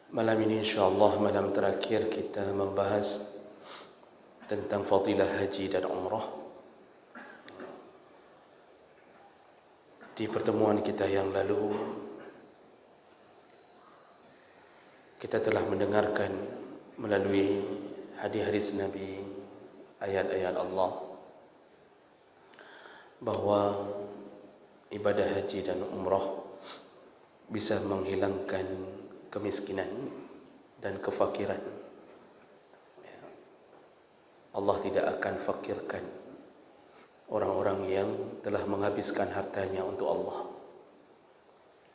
Malam ini insyaAllah malam terakhir kita membahas tentang fadilah haji dan umrah. Di pertemuan kita yang lalu kita telah mendengarkan melalui hadis-hadis Nabi, ayat-ayat Allah, bahwa ibadah haji dan umrah bisa menghilangkan kemiskinan dan kefakiran. Allah tidak akan fakirkan orang-orang yang telah menghabiskan hartanya untuk Allah.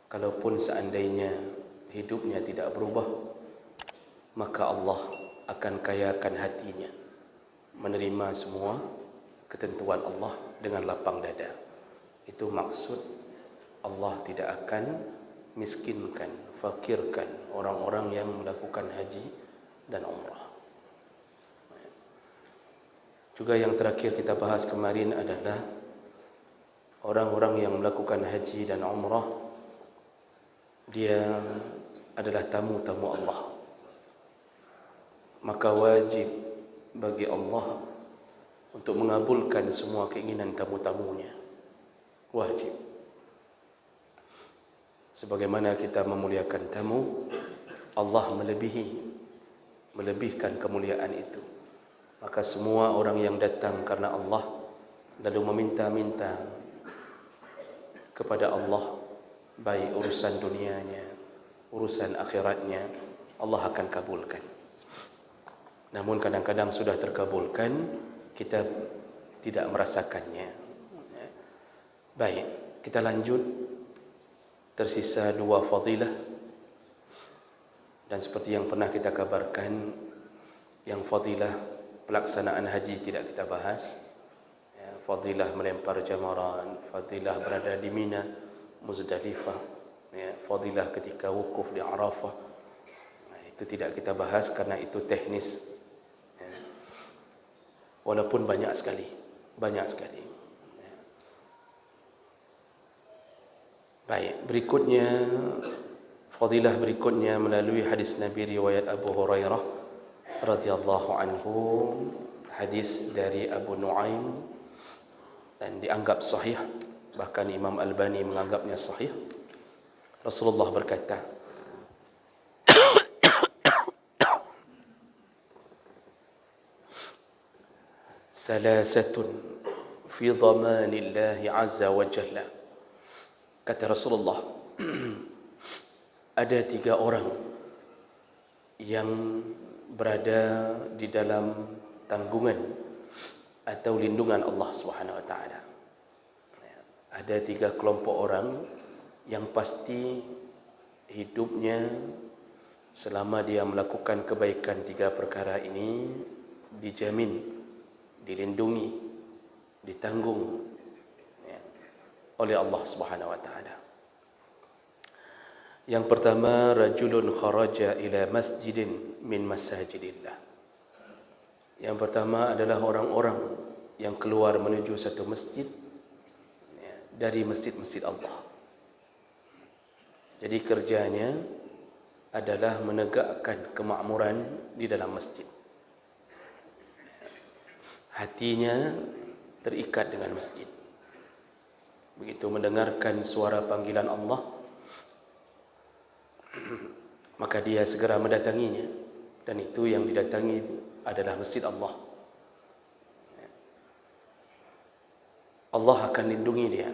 Kalaupun seandainya hidupnya tidak berubah, maka Allah akan kayakan hatinya, menerima semua ketentuan Allah dengan lapang dada. Itu maksud Allah tidak akan miskinkan, fakirkan orang-orang yang melakukan haji dan umrah. Juga yang terakhir kita bahas kemarin adalah orang-orang yang melakukan haji dan umrah, dia adalah tamu-tamu Allah. Maka wajib bagi Allah untuk mengabulkan semua keinginan tamu-tamunya. Wajib. Sebagaimana kita memuliakan tamu, Allah melebihkan kemuliaan itu. Maka semua orang yang datang karena Allah lalu meminta-minta kepada Allah, baik urusan dunianya, urusan akhiratnya, Allah akan kabulkan. Namun kadang-kadang sudah terkabulkan, kita tidak merasakannya. Baik, kita lanjut. Tersisa 2 fadilah, dan seperti yang pernah kita kabarkan, yang fadilah pelaksanaan haji tidak kita bahas, fadilah melempar jamaran, fadilah berada di Mina, Muzdalifah, fadilah ketika wukuf di Arafah, itu tidak kita bahas karena itu teknis, walaupun banyak sekali. Baik, berikutnya fadilah berikutnya melalui hadis Nabi riwayat Abu Hurairah radhiyallahu anhu, hadis dari Abu Nuaim, dan dianggap sahih, bahkan Imam Albani menganggapnya sahih. Rasulullah berkata, salasatun fi dhamanillahi azza wa jalla. Kata Rasulullah, ada 3 orang yang berada di dalam tanggungan atau lindungan Allah Subhanahu wa taala. Ada 3 kelompok orang yang pasti hidupnya selama dia melakukan kebaikan 3 perkara ini dijamin, dilindungi, ditanggung oleh Allah Subhanahu wa taala. Yang pertama, rajulun kharaja ila masjidin min masajidillah. Yang pertama adalah orang-orang yang keluar menuju satu masjid dari masjid-masjid Allah. Jadi kerjanya adalah menegakkan kemakmuran di dalam masjid. Hatinya terikat dengan masjid. Begitu mendengarkan suara panggilan Allah, maka dia segera mendatanginya, dan itu yang didatangi adalah masjid Allah. Allah akan lindungi dia.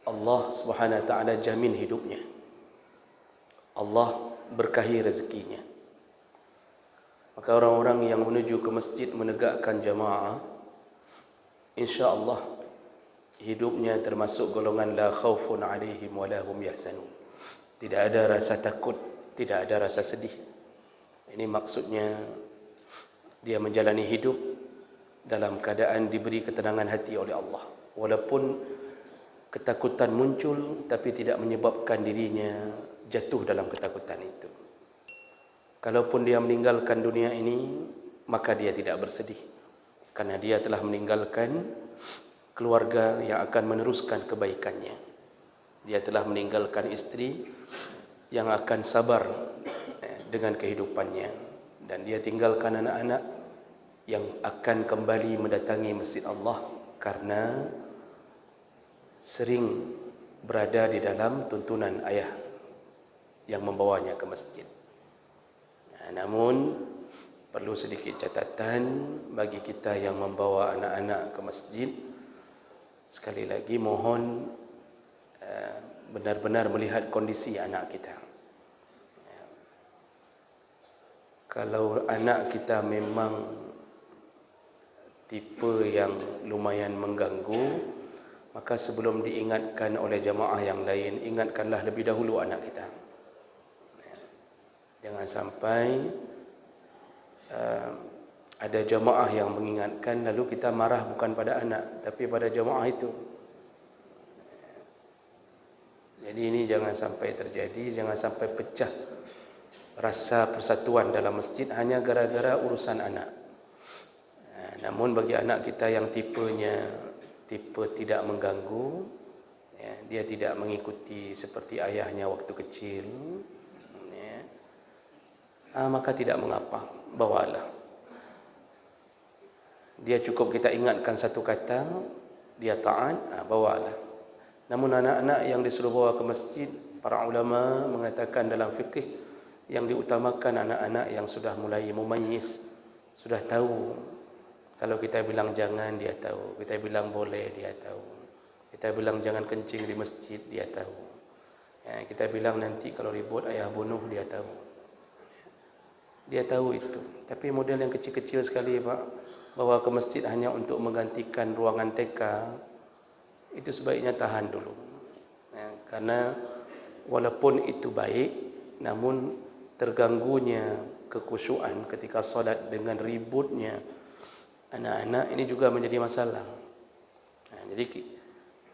Allah Subhanahu wa taala jamin hidupnya. Allah berkahi rezekinya. Maka orang-orang yang menuju ke masjid menegakkan jamaah, insya-Allah hidupnya termasuk golongan la khaufun alaihim wa la hum yahzanun. Tidak ada rasa takut, tidak ada rasa sedih. Ini maksudnya dia menjalani hidup dalam keadaan diberi ketenangan hati oleh Allah. Walaupun ketakutan muncul, tapi tidak menyebabkan dirinya jatuh dalam ketakutan itu. Kalaupun dia meninggalkan dunia ini, maka dia tidak bersedih, karena dia telah meninggalkan keluarga yang akan meneruskan kebaikannya. Dia telah meninggalkan istri yang akan sabar dengan kehidupannya, dan dia tinggalkan anak-anak yang akan kembali mendatangi masjid Allah karena sering berada di dalam tuntunan ayah yang membawanya ke masjid. Namun perlu sedikit catatan bagi kita yang membawa anak-anak ke masjid. Sekali lagi mohon benar-benar melihat kondisi anak kita. Kalau anak kita memang tipe yang lumayan mengganggu, maka sebelum diingatkan oleh jamaah yang lain, ingatkanlah lebih dahulu anak kita. Jangan sampai ada jamaah yang mengingatkan lalu kita marah bukan pada anak tapi pada jamaah itu. Jadi ini jangan sampai terjadi, jangan sampai pecah rasa persatuan dalam masjid hanya gara-gara urusan anak. Namun bagi anak kita yang tipenya tipe tidak mengganggu, dia tidak mengikuti seperti ayahnya waktu kecil, maka tidak mengapa, bawalah. Dia cukup kita ingatkan satu kata, dia taat, bawalah. Namun anak-anak yang disuruh bawa ke masjid, para ulama mengatakan dalam fikih yang diutamakan anak-anak yang sudah mulai mumayyiz, sudah tahu. Kalau kita bilang jangan, dia tahu. Kita bilang boleh, dia tahu. Kita bilang jangan kencing di masjid, dia tahu. Kita bilang nanti kalau ribut ayah bunuh, dia tahu. Dia tahu itu. Tapi model yang kecil-kecil sekali, Pak, bawa ke masjid hanya untuk menggantikan ruangan TK, itu sebaiknya tahan dulu. Karena walaupun itu baik, namun terganggunya kekhusyuan ketika solat dengan ributnya anak-anak ini juga menjadi masalah. Jadi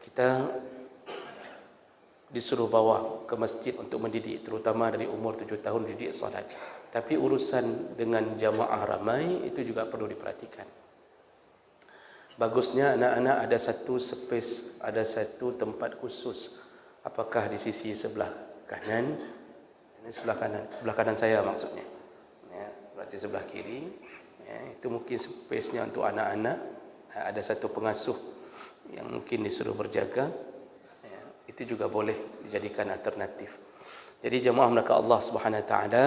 kita disuruh bawa ke masjid untuk mendidik, terutama dari umur 7 tahun didik solat. Tapi urusan dengan jamaah ramai itu juga perlu diperhatikan. Bagusnya anak-anak ada satu space, ada satu tempat khusus. Apakah di sisi sebelah kanan? Ini sebelah kanan saya maksudnya. Berarti sebelah kiri. Itu mungkin space-nya untuk anak-anak. Ada satu pengasuh yang mungkin disuruh berjaga. Itu juga boleh dijadikan alternatif. Jadi jemaah mereka Allah Subhanahu Wa Taala,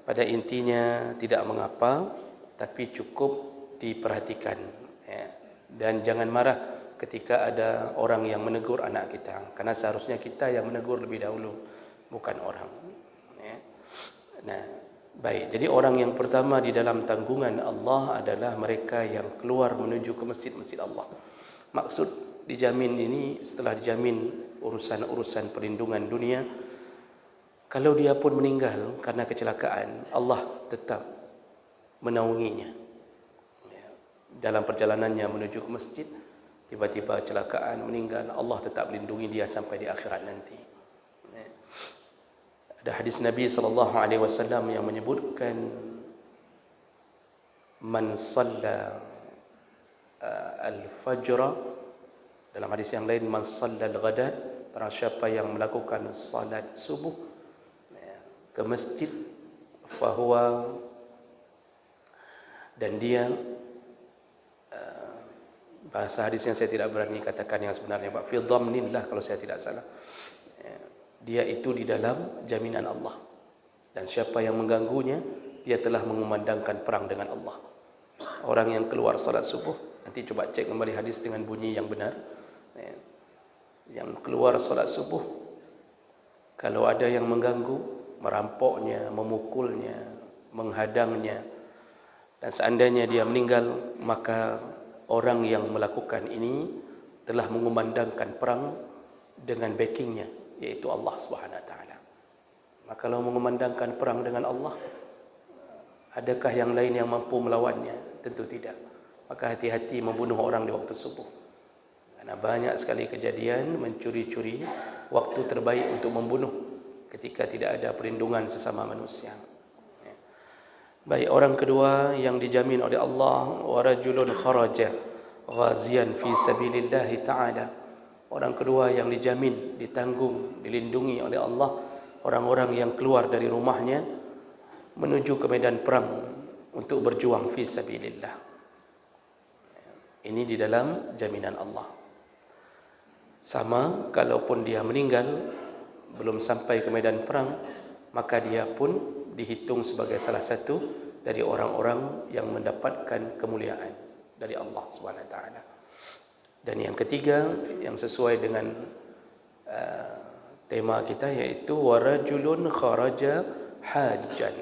pada intinya tidak mengapa, tapi cukup diperhatikan. Dan jangan marah ketika ada orang yang menegur anak kita, karena seharusnya kita yang menegur lebih dahulu, bukan orang. Nah, baik. Jadi orang yang pertama di dalam tanggungan Allah adalah mereka yang keluar menuju ke masjid-masjid Allah. Maksud dijamin ini, setelah dijamin urusan-urusan perlindungan dunia, kalau dia pun meninggal karena kecelakaan, Allah tetap menaunginya. Dalam perjalanannya menuju ke masjid, tiba-tiba kecelakaan, meninggal, Allah tetap melindungi dia sampai di akhirat nanti. Ada hadis Nabi SAW yang menyebutkan, man salla al-fajr, dalam hadis yang lain, man salla al-ghada, barang siapa yang melakukan salat subuh ke masjid, fahuwa, dan dia, bahasa hadis yang saya tidak berani katakan yang sebenarnya, Pak, fi dhamnillah kalau saya tidak salah, dia itu di dalam jaminan Allah, dan siapa yang mengganggunya, dia telah mengumandangkan perang dengan Allah. Orang yang keluar salat subuh, nanti coba cek kembali hadis dengan bunyi yang benar, yang keluar salat subuh, kalau ada yang mengganggu, merampoknya, memukulnya, menghadangnya, dan seandainya dia meninggal, maka orang yang melakukan ini telah mengumandangkan perang dengan backingnya, yaitu Allah Subhanahu Wa Taala. Maka kalau mengumandangkan perang dengan Allah, adakah yang lain yang mampu melawannya? Tentu tidak. Maka hati-hati membunuh orang di waktu subuh, karena banyak sekali kejadian mencuri-curi waktu terbaik untuk membunuh ketika tidak ada perlindungan sesama manusia. Baik, orang kedua yang dijamin oleh Allah, wa rajulun kharaja ghaziyan fi sabilillah ta'ala. Orang kedua yang dijamin, ditanggung, dilindungi oleh Allah, orang-orang yang keluar dari rumahnya menuju ke medan perang untuk berjuang fi sabilillah. Ini di dalam jaminan Allah. Sama kalaupun dia meninggal belum sampai ke medan perang, maka dia pun dihitung sebagai salah satu dari orang-orang yang mendapatkan kemuliaan dari Allah SWT. Dan yang ketiga, yang sesuai dengan tema kita, yaitu warajulun kharaja hajjan.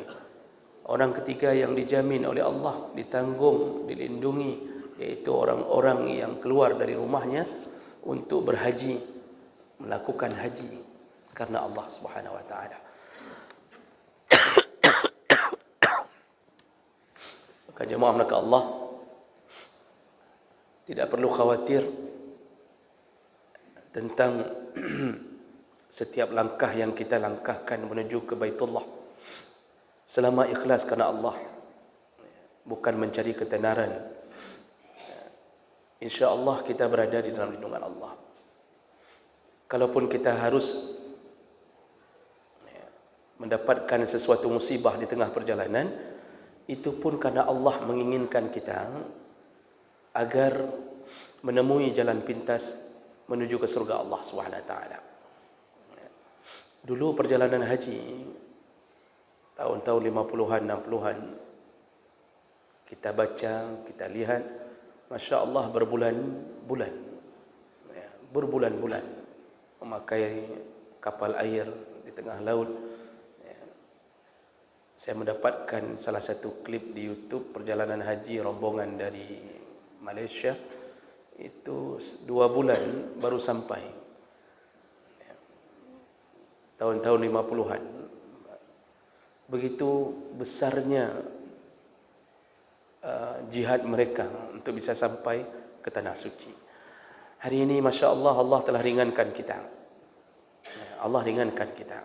Orang ketiga yang dijamin oleh Allah, ditanggung, dilindungi, yaitu orang-orang yang keluar dari rumahnya untuk berhaji, melakukan haji karena Allah Subhanahu wa taala. Maka jemaah maka Allah tidak perlu khawatir tentang setiap langkah yang kita langkahkan menuju ke Baitullah. Selama ikhlas karena Allah, bukan mencari ketenaran, insya-Allah kita berada di dalam lindungan Allah. Kalaupun kita harus mendapatkan sesuatu musibah di tengah perjalanan, itu pun karena Allah menginginkan kita agar menemui jalan pintas menuju ke surga Allah SWT. Dulu perjalanan haji tahun-tahun 50-an, 60-an, kita baca, kita lihat, Masya Allah berbulan-bulan, berbulan-bulan memakai kapal air di tengah laut. Saya mendapatkan salah satu klip di YouTube perjalanan haji rombongan dari Malaysia, itu 2 bulan baru sampai. Tahun-tahun 50-an. Begitu besarnya jihad mereka untuk bisa sampai ke tanah suci. Hari ini Masya Allah, Allah telah ringankan kita. Allah ringankan kita.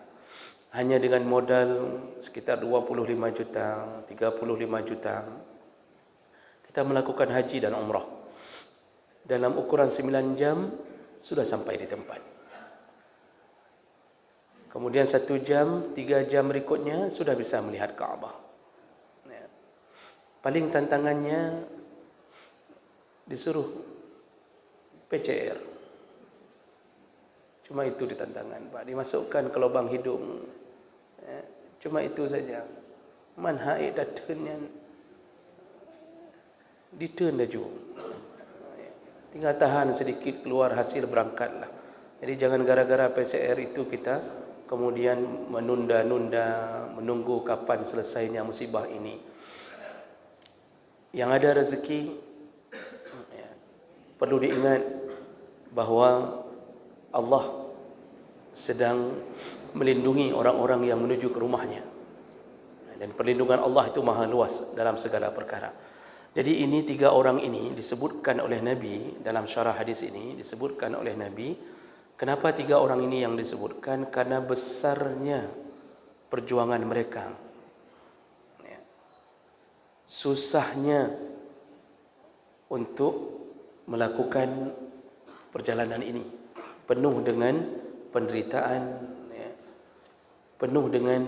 Hanya dengan modal sekitar 25 juta, 35 juta, kita melakukan haji dan umrah. Dalam ukuran 9 jam, sudah sampai di tempat. Kemudian 1 jam, 3 jam berikutnya, sudah bisa melihat Kaabah. Paling tantangannya disuruh PCR. Cuma itu ditantangan, Pak. Dimasukkan ke lubang hidung. Cuma itu saja. Man haid datanya diturn laju. Tinggal tahan sedikit, keluar hasil, berangkatlah. Jadi jangan gara-gara PCR itu kita kemudian menunda-nunda, menunggu kapan selesainya musibah ini. Yang ada rezeki, perlu diingat bahawa Allah sedang melindungi orang-orang yang menuju ke rumahnya. Dan perlindungan Allah itu maha luas dalam segala perkara. Jadi ini 3 orang ini disebutkan oleh Nabi dalam syarah hadis ini, disebutkan oleh Nabi. Kenapa 3 orang ini yang disebutkan? Karena besarnya perjuangan mereka, susahnya untuk melakukan perjalanan ini, penuh dengan penderitaan, penuh dengan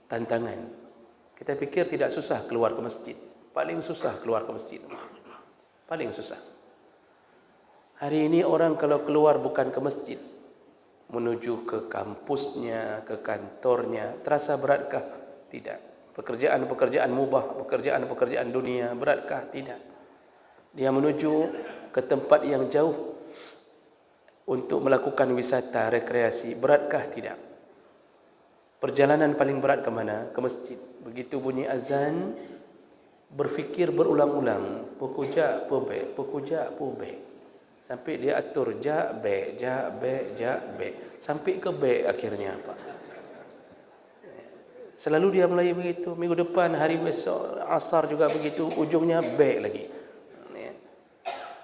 tantangan. Kita pikir tidak susah keluar ke masjid. Paling susah keluar ke masjid. Paling susah. Hari ini orang kalau keluar bukan ke masjid, menuju ke kampusnya, ke kantornya, terasa beratkah? Tidak. Pekerjaan-pekerjaan mubah, pekerjaan-pekerjaan dunia, beratkah? Tidak. Dia menuju ke tempat yang jauh untuk melakukan wisata, rekreasi, beratkah? Tidak. Perjalanan paling berat ke mana? Ke masjid. Begitu bunyi azan, berfikir berulang-ulang, pukujak, pubek, pukujak, pubek. Sampai dia atur jak, be, jak, be, jak, be. Sampai ke be akhirnya, Pak. Selalu dia mulai begitu. Minggu depan, hari besok, asar juga begitu. Ujungnya baik lagi.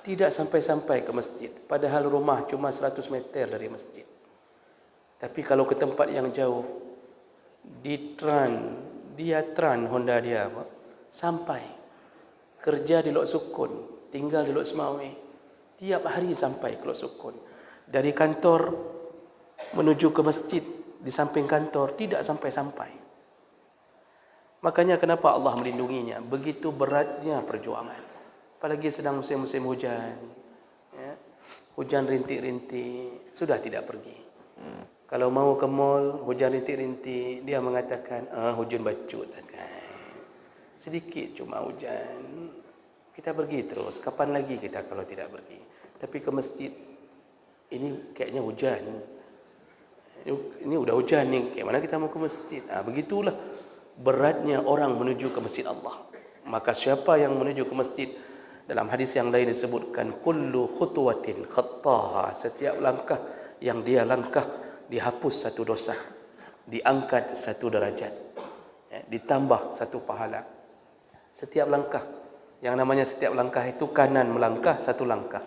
Tidak sampai-sampai ke masjid. Padahal rumah cuma 100 meter dari masjid. Tapi kalau ke tempat yang jauh, dia tran Honda dia, Pak, sampai. Kerja di Lok Sukun, tinggal di Lok Semawi. Tiap hari sampai ke Lok Sukun. Dari kantor menuju ke masjid, di samping kantor, tidak sampai-sampai. Makanya kenapa Allah melindunginya? Begitu beratnya perjuangan. Apalagi sedang musim-musim hujan. Ya. Hujan rintik-rintik, sudah tidak pergi. Kalau mau ke mall, hujan rintik-rintik, dia mengatakan, hujan bacut. Sedikit cuma hujan. Kita pergi terus. Kapan lagi kita kalau tidak pergi? Tapi ke masjid, ini kayaknya hujan. Ini udah hujan nih, kayak mana kita mau ke masjid? Begitulah beratnya orang menuju ke masjid Allah. Maka siapa yang menuju ke masjid, dalam hadis yang lain disebutkan, kullu khutwatin khattaha, setiap langkah yang dia langkah dihapus satu dosa, diangkat satu derajat, ditambah satu pahala. Setiap langkah, yang namanya setiap langkah itu kanan melangkah satu langkah,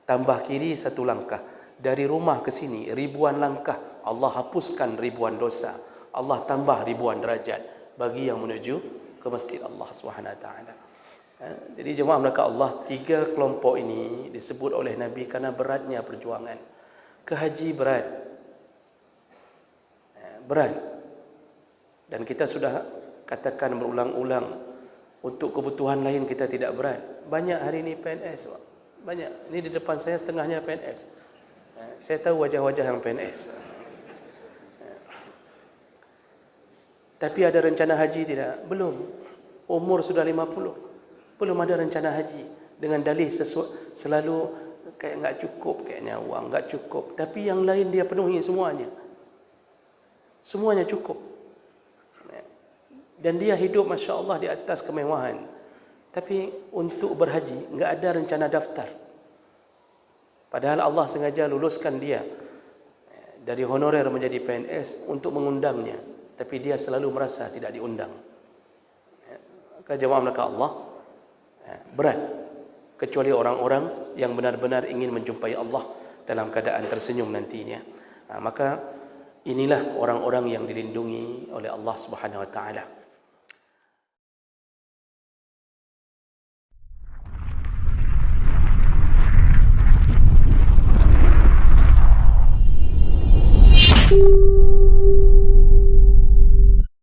tambah kiri satu langkah. Dari rumah ke sini ribuan langkah, Allah hapuskan ribuan dosa, Allah tambah ribuan derajat bagi yang menuju ke masjid Allah Subhanahu wa taala. Jadi jemaah mereka Allah, 3 kelompok ini disebut oleh Nabi karena beratnya perjuangan. Ke haji berat. Berat. Dan kita sudah katakan berulang-ulang, untuk kebutuhan lain kita tidak berat. Banyak hari ini PNS, banyak. Ini di depan saya setengahnya PNS. Saya tahu wajah-wajah yang PNS. Tapi ada rencana haji tidak? Belum. Umur sudah 50. Belum ada rencana haji. Dengan dalih selalu kayak enggak cukup, kayaknya uang enggak cukup. Tapi yang lain dia penuhi semuanya. Semuanya cukup. Dan dia hidup Masya Allah di atas kemewahan. Tapi untuk berhaji enggak ada rencana daftar. Padahal Allah sengaja luluskan dia dari honorer menjadi PNS untuk mengundangnya. Tapi dia selalu merasa tidak diundang. Maka jemaah mereka Allah, berat. Kecuali orang-orang yang benar-benar ingin menjumpai Allah dalam keadaan tersenyum nantinya. Maka inilah orang-orang yang dilindungi oleh Allah Subhanahu wa taala.